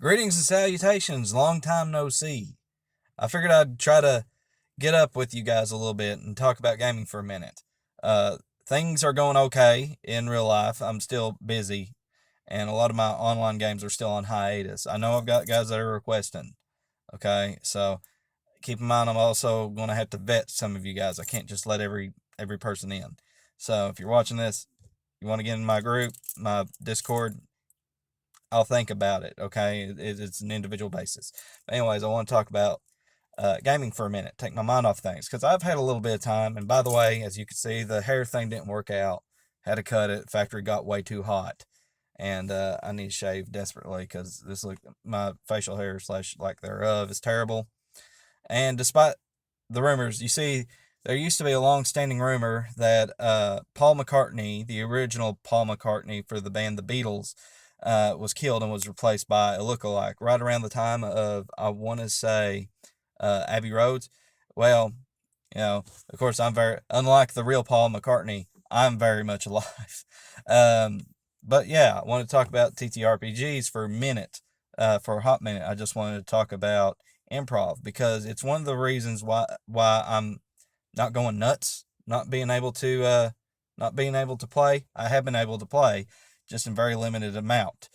Greetings and salutations, long time no see. I figured I'd try to get up with you guys a little bit and talk about gaming for a minute. Things are going okay in real life. I'm still busy, and a lot of my online games are still on hiatus. I know I've got guys that are requesting. Okay, so keep in mind I'm also going to have to vet some of you guys. I can't just let every person in. So if you're watching this, you want to get in my group, my Discord, I'll think about it. Okay, it's an individual basis. But anyways, I want to talk about gaming for a minute. Take my mind off things because I've had a little bit of time. And by the way, as you can see, the hair thing didn't work out. Had to cut it. Factory got way too hot, and I need to shave desperately because this look my facial hair slash lack thereof is terrible. And despite the rumors, you see, there used to be a long-standing rumor that Paul McCartney, the original Paul McCartney for the band The Beatles, was killed and was replaced by a lookalike right around the time of, I want to say, Abbey Roads. Well, of course, I'm very, unlike the real Paul McCartney, I'm very much alive. um, but yeah, I want to talk about TTRPGs for a minute, for a hot minute. I just wanted to talk about improv because it's one of the reasons why I'm not going nuts, not being able to play. I have been able to play, just in very limited amount.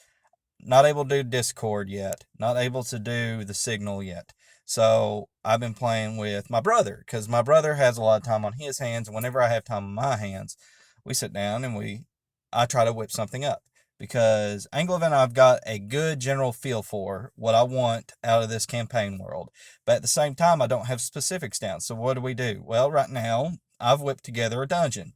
Not able to do Discord yet. Not able to do the Signal yet. So I've been playing with my brother because my brother has a lot of time on his hands, and whenever I have time on my hands, we sit down and I try to whip something up because Anglo and I've got a good general feel for what I want out of this campaign world. But at the same time, I don't have specifics down. So what do we do? Well, right now, I've whipped together a dungeon.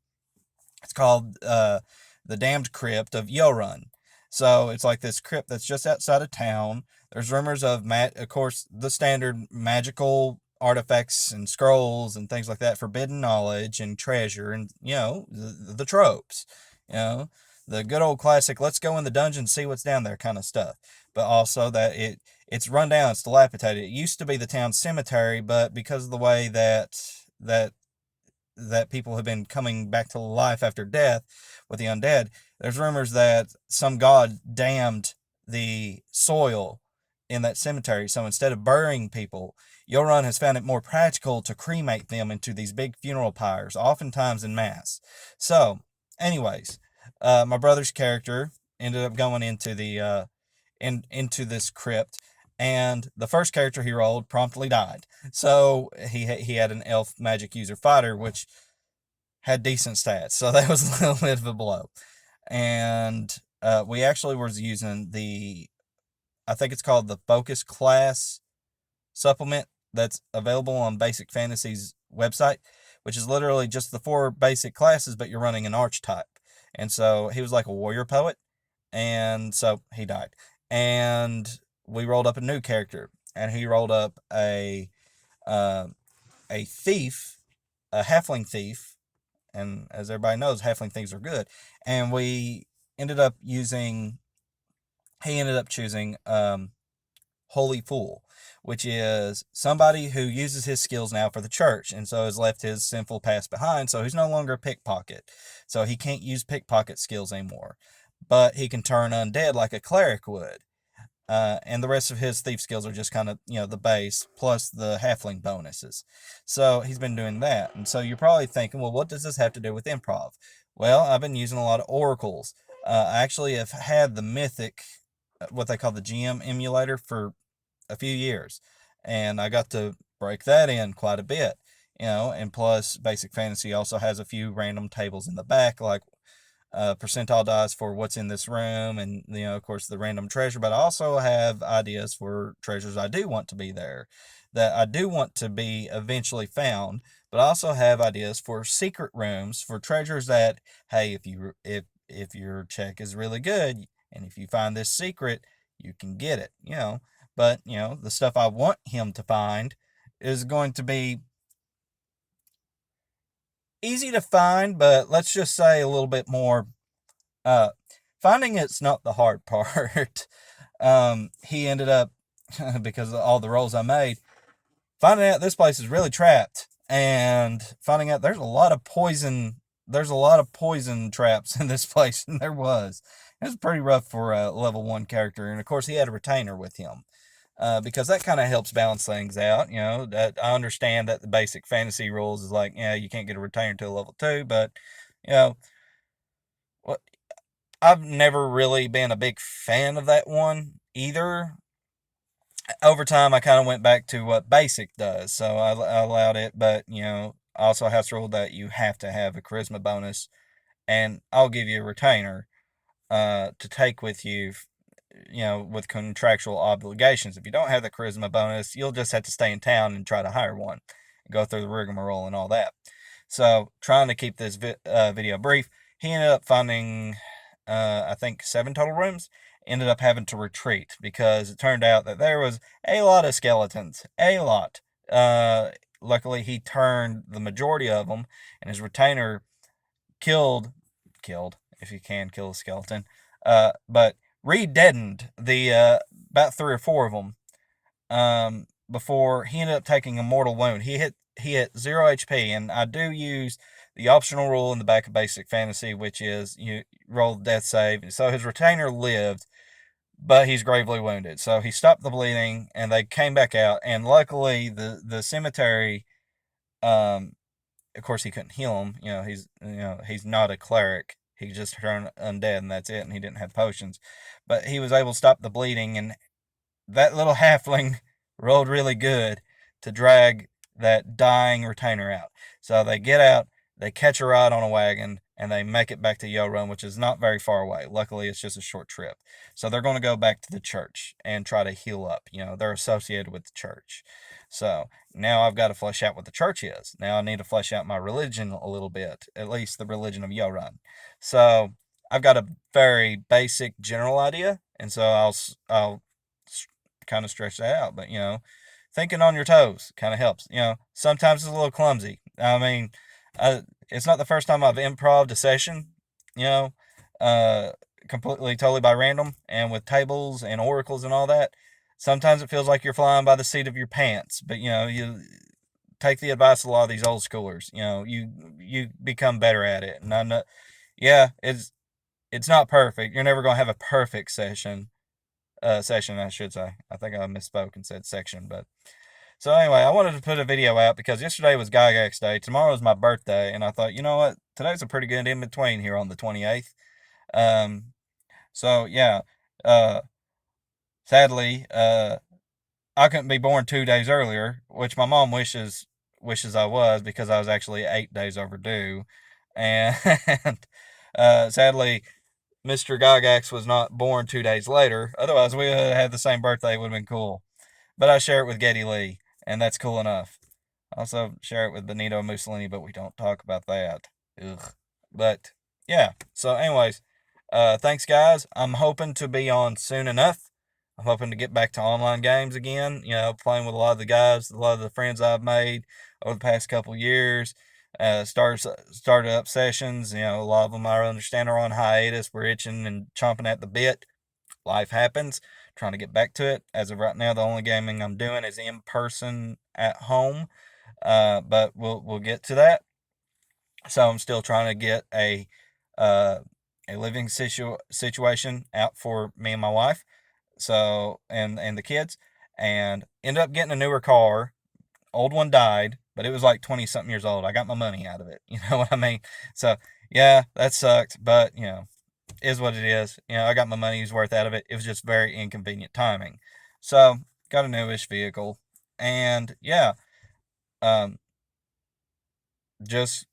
It's called the Damned Crypt of Yorun. So it's like this crypt that's just outside of town. There's rumors of course, the standard magical artifacts and scrolls and things like that, forbidden knowledge and treasure, and the tropes. You know, the good old classic. Let's go in the dungeon, see what's down there, kind of stuff. But also that it's run down, it's dilapidated. It used to be the town cemetery, but because of the way that that people have been coming back to life after death with the undead, there's rumors that some god damned the soil in that cemetery. So instead of burying people, Yoran has found it more practical to cremate them into these big funeral pyres, oftentimes in mass. So, anyways, my brother's character ended up going into into this crypt, and the first character he rolled promptly died. So he had an elf magic user fighter, which had decent stats. So that was a little bit of a blow. And we actually was using I think it's called the Focus Class supplement that's available on Basic Fantasy's website, which is literally just the four basic classes, but you're running an archetype. And so he was like a warrior poet, and so he died. And we rolled up a new character, and he rolled up uh, a thief, a halfling thief, and as everybody knows, halfling thieves are good. And he ended up choosing Holy Fool, which is somebody who uses his skills now for the church, and so has left his sinful past behind, so he's no longer a pickpocket. So he can't use pickpocket skills anymore, but he can turn undead like a cleric would. And the rest of his thief skills are just kind of, the base plus the halfling bonuses. So he's been doing that. And so you're probably thinking, well, what does this have to do with improv? Well, I've been using a lot of oracles. I actually have had the Mythic, what they call the GM emulator, for a few years. And I got to break that in quite a bit. And plus Basic Fantasy also has a few random tables in the back, like percentile dice for what's in this room, and of course the random treasure. But I also have ideas for treasures I do want to be there, that I do want to be eventually found. But I also have ideas for secret rooms for treasures that, hey, if your check is really good and if you find this secret, you can get it. But the stuff I want him to find is going to be easy to find, but let's just say a little bit more. Uh, Finding it's not the hard part. He ended up, because of all the rolls I made, finding out this place is really trapped, and finding out there's a lot of poison. There's a lot of poison traps in this place, and there was. It was pretty rough for a level 1 character, and of course he had a retainer with him. Because that kind of helps balance things out. That I understand that the basic fantasy rules is like, you can't get a retainer until level 2, but you know, what I've never really been a big fan of that one either. Over time, I kind of went back to what basic does, so I allowed it, but I also house rule that you have to have a charisma bonus, and I'll give you a retainer to take with you, with contractual obligations. If you don't have the charisma bonus, you'll just have to stay in town and try to hire one, go through the rigmarole and all that. So, trying to keep this video brief, he ended up finding, I think, 7 total rooms. Ended up having to retreat because it turned out that there was a lot of skeletons. A lot. Luckily, he turned the majority of them, and his retainer killed, if you can kill a skeleton, but re-deadened the about 3 or 4 of them before he ended up taking a mortal wound. He hit 0 HP, and I do use the optional rule in the back of Basic Fantasy, which is you roll death save. So his retainer lived, but he's gravely wounded. So he stopped the bleeding, and they came back out. And luckily, the cemetery, of course, he couldn't heal him. He's not a cleric. He just turned undead, and that's it. And he didn't have potions, but he was able to stop the bleeding, and that little halfling rolled really good to drag that dying retainer out. So they get out, they catch a ride on a wagon, and they make it back to Yoron, which is not very far away. Luckily, it's just a short trip. So they're going to go back to the church and try to heal up. They're associated with the church. So now I've got to flesh out what the church is. Now I need to flesh out my religion a little bit, at least the religion of Yoron. So I've got a very basic general idea, and so I'll kind of stretch that out. But thinking on your toes kind of helps. Sometimes it's a little clumsy. I mean, it's not the first time I've improved a session. You know, uh, Completely totally by random, and with tables and oracles and all that. Sometimes it feels like you're flying by the seat of your pants, but you take the advice of a lot of these old schoolers. You become better at it, and I'm not. Yeah, it's not perfect. You're never gonna have a perfect session. Session, I should say. I think I misspoke and said section, but so anyway, I wanted to put a video out because yesterday was Gygax Day. Tomorrow is my birthday, and I thought, you know what? Today's a pretty good in between here on the 28th. Um, so yeah, uh, sadly, I couldn't be born 2 days earlier, which my mom wishes I was because I was actually 8 days overdue, and sadly, Mr. Gygax was not born 2 days later. Otherwise, we would have had the same birthday. It would have been cool. But I share it with Geddy Lee, and that's cool enough. I also share it with Benito Mussolini, but we don't talk about that. Ugh. But yeah. So, anyways, thanks, guys. I'm hoping to be on soon enough. I'm hoping to get back to online games again. Playing with a lot of the guys, a lot of the friends I've made over the past couple years. Started up sessions. A lot of them I understand are on hiatus. We're itching and chomping at the bit. Life happens. Trying to get back to it. As of right now, the only gaming I'm doing is in person at home. But we'll get to that. So I'm still trying to get uh, a living situation out for me and my wife. So and the kids, and ended up getting a newer car. Old one died, but it was like 20 something years old. I got my money out of it. You know what I mean? So yeah, that sucked, but is what it is. I got my money's worth out of it. It was just very inconvenient timing. So got a newish vehicle, and yeah, um, just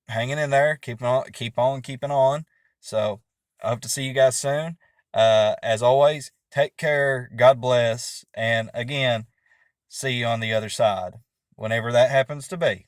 hanging in there, keep on keeping on. So I hope to see you guys soon. As always, take care. God bless, and again, see you on the other side, whenever that happens to be.